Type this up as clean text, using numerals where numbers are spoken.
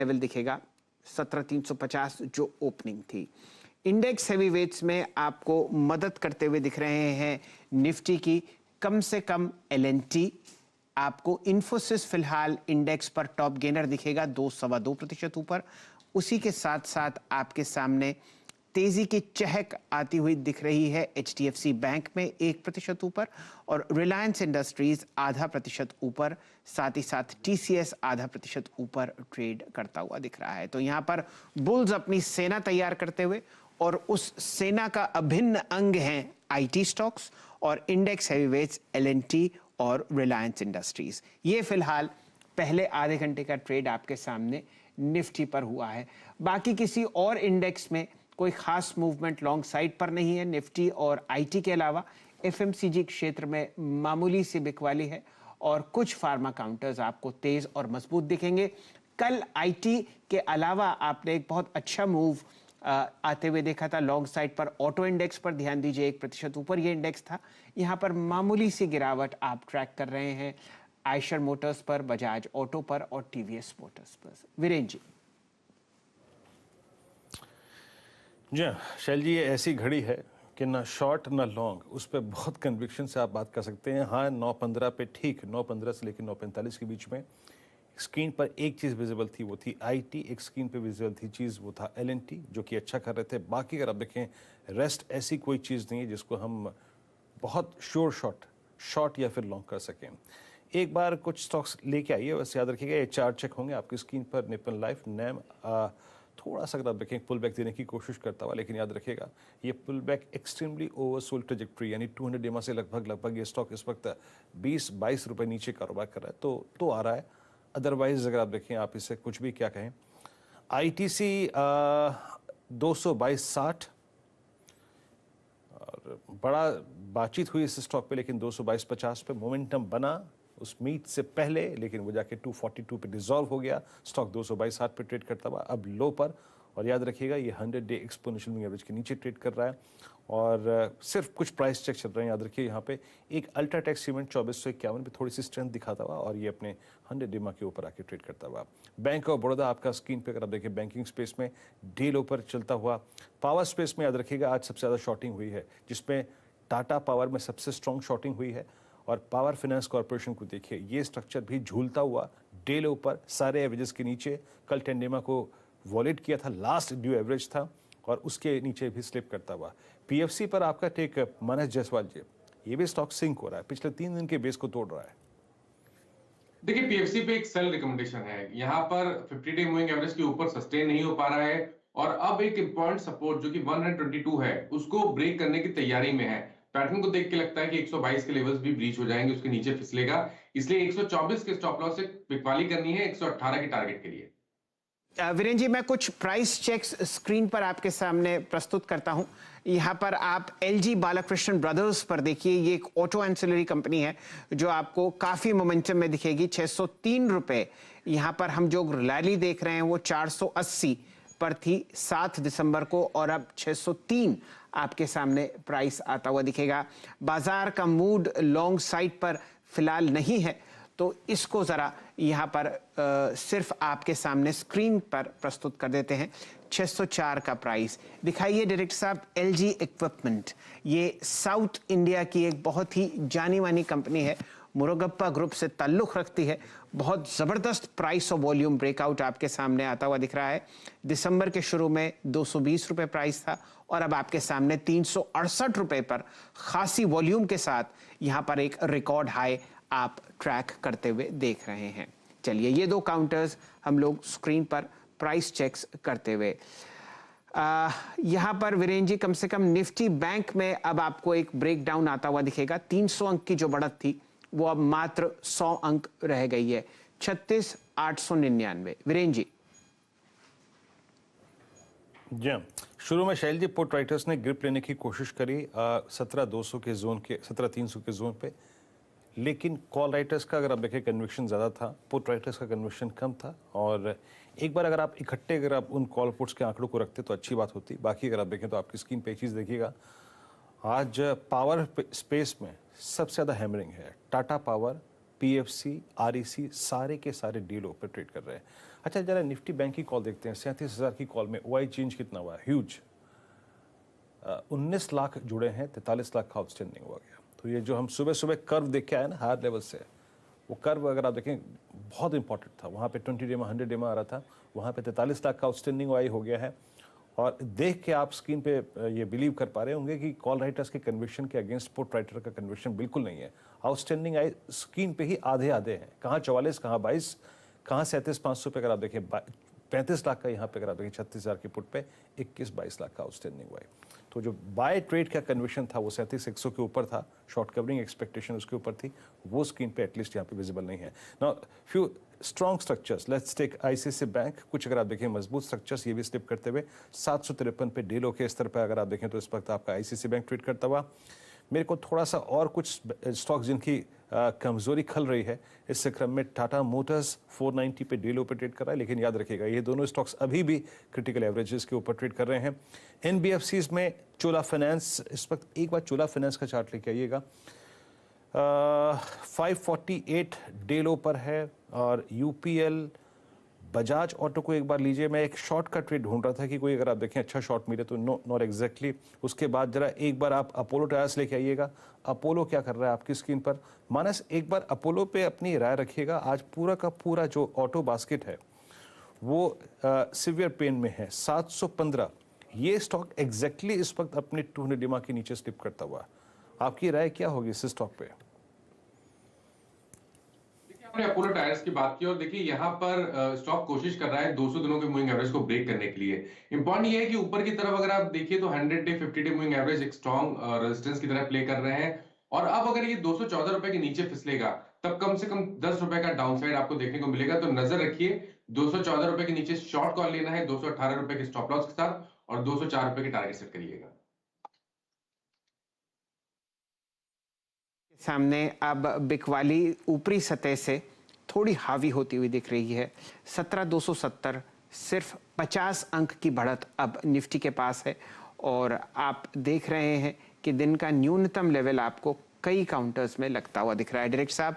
Level दिखेगा 17,350 जो opening थी। इंडेक्स हैवीवेट्स में आपको मदद करते हुए दिख रहे हैं निफ्टी की कम से कम एलएनटी। आपको इन्फोसिस फिलहाल इंडेक्स पर टॉप गेनर दिखेगा 2.25% ऊपर। उसी के साथ साथ आपके सामने तेजी की चहक आती हुई दिख रही है एचडीएफसी बैंक में 1% ऊपर और रिलायंस इंडस्ट्रीज 0.5% ऊपर, साथ ही साथ टीसीएस 0.5% ऊपर ट्रेड करता हुआ दिख रहा है। तो यहां पर बुल्स अपनी सेना तैयार करते हुए और उस सेना का अभिन्न अंग हैं आईटी स्टॉक्स और इंडेक्स हैवीवेट्स एलएनटी और रिलायंस इंडस्ट्रीज। ये फिलहाल पहले आधे घंटे का ट्रेड आपके सामने निफ्टी पर हुआ है। बाकी किसी और इंडेक्स में कोई खास मूवमेंट लॉन्ग साइड पर नहीं है। निफ्टी और आईटी के अलावा एफएमसीजी क्षेत्र में मामूली सी बिकवाली है और कुछ फार्मा काउंटर्स आपको तेज और मजबूत दिखेंगे। कल आईटी के अलावा आपने एक बहुत अच्छा मूव आते हुए देखा था लॉन्ग साइड पर। ऑटो इंडेक्स पर ध्यान दीजिए 1% ऊपर ये इंडेक्स था। यहां पर मामूली सी गिरावट आप ट्रैक कर रहे हैं आयशर मोटर्स पर, बजाज ऑटो पर और टीवीएस मोटर्स पर। वीरेंद्र जी। जी हाँ शैल जी, ये ऐसी घड़ी है कि ना शॉर्ट ना लॉन्ग, उस पर बहुत कन्विक्शन से आप बात कर सकते हैं। हाँ 9.15 पे ठीक, 9.15 से लेकर 9.45 के बीच में स्क्रीन पर एक चीज़ विजिबल थी, वो थी आईटी। एक स्क्रीन पे विजिबल थी चीज़, वो था एलएनटी, जो कि अच्छा कर रहे थे। बाकी अगर आप देखें रेस्ट ऐसी कोई चीज़ नहीं है जिसको हम बहुत श्योर शॉर्ट या फिर लॉन्ग कर सकें। एक बार कुछ स्टॉक्स लेके आइए, बस याद रखिएगा ये 4 चेक होंगे आपकी स्क्रीन पर। निपन लाइफ, नैम थोड़ा सा अगर आप देखें पुल बैक देने की कोशिश करता हुआ, लेकिन याद रखिएगा ये pull back extremely oversold trajectory, यानी 200 EMA से लगभग ये स्टॉक इस वक्त 20-22 रुपए नीचे कारोबार कर रहा है, तो आ रहा है। अदरवाइज अगर आप देखें, आप इससे कुछ भी क्या कहें, आईटीसी 222.60 और बड़ा बातचीत हुई इस स्टॉक पे, लेकिन 222.50 पे मोमेंटम बना उस मीट से पहले, लेकिन वो जाके 242 पे डिसॉल्व हो गया। स्टॉक 222.60 पे ट्रेड करता हुआ अब लो पर। और याद रखिएगा ये 100 डे एक्सपोनेंशियल मूविंग एवरेज के नीचे ट्रेड कर रहा है और सिर्फ कुछ प्राइस चेक चल रहे हैं। याद रखिए यहाँ पे एक अल्ट्राटेक सीमेंट 2451 पे थोड़ी सी स्ट्रेंथ दिखाता हुआ और ये अपने 100 DMA के ऊपर आके ट्रेड करता हुआ। बैंक ऑफ बड़ौदा आपका स्क्रीन पे अगर आप देखें बैंकिंग स्पेस में डे लो पर चलता हुआ। पावर स्पेस में याद रखिएगा आज सबसे ज़्यादा शॉर्टिंग हुई है, जिसमें टाटा पावर में सबसे स्ट्रॉन्ग शॉर्टिंग हुई है। और पावर फाइनेंस कॉर्पोरेशन को देखिए, ये स्ट्रक्चर भी झूलता हुआ डे लो पर, सारे एवरेजेस के नीचे। कल 10 DMA को वॉलेट किया था, लास्ट ड्यू एवरेज था और उसके नीचे भी स्लिप करता हुआ। पीएफसी पर आपका टेक मानस जायसवाल जी, ये भी स्टॉक सिंक हो रहा है, पिछले 3 दिन के बेस को तोड़ रहा है। देखिए पीएफसी पे एक सेल रिकमेंडेशन है, यहाँ पर 50 डे मूविंग एवरेज के ऊपर सस्टेन नहीं हो पा रहा है और अब एक इंपॉर्टेंट सपोर्ट जो कि 122 है उसको ब्रेक करने की तैयारी में है। पैटर्न को देख के लगता है कि 122 के लेवल्स भी ब्रीच हो जाएंगे, उसके नीचे फिसलेगा, इसलिए 124 के स्टॉप लॉस से बिकवाली करनी है 118 के टारगेट के लिए। वीरेंद्र जी, मैं कुछ प्राइस चेक्स स्क्रीन पर आपके सामने प्रस्तुत करता हूं। यहां पर आप एलजी बालाकृष्णन ब्रदर्स पर देखिए, ये एक ऑटो एंसिलरी कंपनी है जो आपको काफी मोमेंटम में दिखेगी। 603 रुपए यहां पर हम जो रैली देख रहे हैं वो 480 पर थी 7 दिसंबर को और अब 603 आपके सामने प्राइस आता हुआ दिखेगा। बाजार का मूड लॉन्ग साइड पर फिलहाल नहीं है, तो इसको ज़रा यहाँ पर सिर्फ आपके सामने स्क्रीन पर प्रस्तुत कर देते हैं। 604 का प्राइस दिखाइए डायरेक्टर साहब। एलजी इक्विपमेंट, ये साउथ इंडिया की एक बहुत ही जानी मानी कंपनी है, मुरुगप्पा ग्रुप से ताल्लुक़ रखती है। बहुत ज़बरदस्त प्राइस और वॉल्यूम ब्रेकआउट आपके सामने आता हुआ दिख रहा है। दिसंबर के शुरू में 220 रुपये प्राइस था और अब आपके सामने 368 रुपये पर खासी वॉल्यूम के साथ यहाँ पर एक रिकॉर्ड हाई आप ट्रैक करते हुए देख रहे हैं। चलिए ये दो काउंटर्स हम लोग स्क्रीन पर प्राइस चेक्स करते हुए यहाँ पर वीरेंद्र जी, कम से कम निफ्टी बैंक में अब आपको एक ब्रेक डाउन आता हुआ दिखेगा। 300 अंक की जो बढ़त थी वो अब मात्र 100 अंक रह गई है, 36,899। वीरेंद्र जी। जी शुरू में शैल जी पुट राइटर्स ने ग्रिप लेने की कोशिश करी 17,200 के जोन के, 17,300 के जोन पे, लेकिन कॉल राइटर्स का अगर आप देखें कन्विक्शन ज़्यादा था, पुट राइटर्स का कन्विक्शन कम था। और एक बार अगर आप इकट्ठे अगर आप उन कॉल पुट्स के आंकड़ों को रखते तो अच्छी बात होती। बाकी अगर आप देखें तो आपकी स्क्रीन पे एक चीज़ देखिएगा, आज पावर स्पेस में सबसे ज़्यादा हैमरिंग है टाटा पावर, पीएफसी, आरईसी सारे के सारे डी लो पे ट्रेड कर रहे हैं। अच्छा, जरा निफ्टी बैंक की कॉल देखते हैं। 37,000 की कॉल में ओआई चेंज कितना हुआ? ह्यूज। 19 लाख जुड़े हैं, 43 लाख का आउटस्टैंडिंग हुआ गया। तो ये जो हम सुबह सुबह कर्व देख के आए ना हायर लेवल से, वो कर्व अगर आप देखें बहुत इंपॉर्टेंट था। वहाँ पे 20 डे में 100 डे में आ रहा था, वहाँ पे 43 लाख का आउटस्टैंडिंग ओआई हो गया है। और देख के आप स्क्रीन पे ये बिलीव कर पा रहे होंगे कि कॉल राइटर्स के कन्विक्शन के अगेंस्ट पुट राइटर का कन्विक्शन बिल्कुल नहीं है। आउटस्टैंडिंग आई स्क्रीन पे ही आधे आधे हैं, कहाँ 44, कहाँ 22, कहाँ 37,500 पे अगर आप देखें 35 लाख का, यहाँ पे अगर आप देखें 36,000 के पुट पे 21-22 लाख का आउटस्टैंडिंग हुआ है। तो जो बाय ट्रेड का कन्विक्शन था वो 37,100 के ऊपर था, शॉर्ट कवरिंग एक्सपेक्टेशन उसके ऊपर थी, वो स्क्रीन पे एटलीस्ट यहाँ पे विजिबल नहीं है। Now few strong structures, let's take ICICI bank. कुछ अगर आप देखें मजबूत स्ट्रक्चर्स ये भी स्लिप करते हुए 753 पे डीलो के स्तर पर अगर आप देखें तो इस वक्त आपका आईसीआईसीआई बैंक ट्रेड करता हुआ। मेरे को थोड़ा सा और कुछ स्टॉक्स जिनकी कमजोरी खल रही है इस क्रम में, टाटा मोटर्स 490 पे डीलो पे ट्रेड कर रहा है, लेकिन याद रखिएगा ये दोनों स्टॉक्स अभी भी क्रिटिकल एवरेजेस के ऊपर ट्रेड कर रहे हैं। एनबीएफसीज में चोला फाइनेंस, इस वक्त एक बार चोला फाइनेंस का चार्ट लेके आइएगा, 548 डीलो पर है। और यूपीएल, बजाज ऑटो को एक बार लीजिए। मैं एक शॉर्ट का ट्रेड ढूंढ रहा था कि कोई अगर आप देखें अच्छा शॉर्ट मिले तो नॉट एग्जैक्टली। उसके बाद जरा एक बार आप अपोलो टायर्स लेके आइएगा। अपोलो क्या कर रहा है आपकी स्क्रीन पर? मानस एक बार अपोलो पे अपनी राय रखिएगा। आज पूरा का पूरा जो ऑटो बास्केट है वो सिवियर पेन में है। 715 ये स्टॉक एग्जैक्टली इस वक्त अपने 200 डिमा के नीचे स्लिप करता हुआ। आपकी राय क्या होगी इस स्टॉक पे? हमने अपोलो टायर्स की बात की और देखिए यहाँ पर स्टॉक कोशिश कर रहा है 200 दिनों के मूविंग एवरेज को ब्रेक करने के लिए। इंपॉर्टेंट ये है कि ऊपर की तरफ अगर आप देखिए तो 100 डे 50 डे मूविंग एवरेज एक स्ट्रॉन्ग रेजिस्टेंस की तरह प्ले कर रहे हैं। और अब अगर ये 214 रुपए के नीचे फिसलेगा तब कम से कम 10 रुपए का डाउनसाइड आपको देखने को मिलेगा। तो नजर रखिए 214 रुपए के नीचे शॉर्ट कॉल लेना है 218 रुपए के स्टॉप लॉस के साथ, और 204 रुपए के टारगेट सेट करिएगा। सामने अब बिकवाली ऊपरी सतह से थोड़ी हावी होती हुई दिख रही है। 17,270, सिर्फ 50 अंक की बढ़त अब निफ्टी के पास है। और आप देख रहे हैं कि दिन का न्यूनतम लेवल आपको कई काउंटर्स में लगता हुआ दिख रहा है। डायरेक्टर साहब,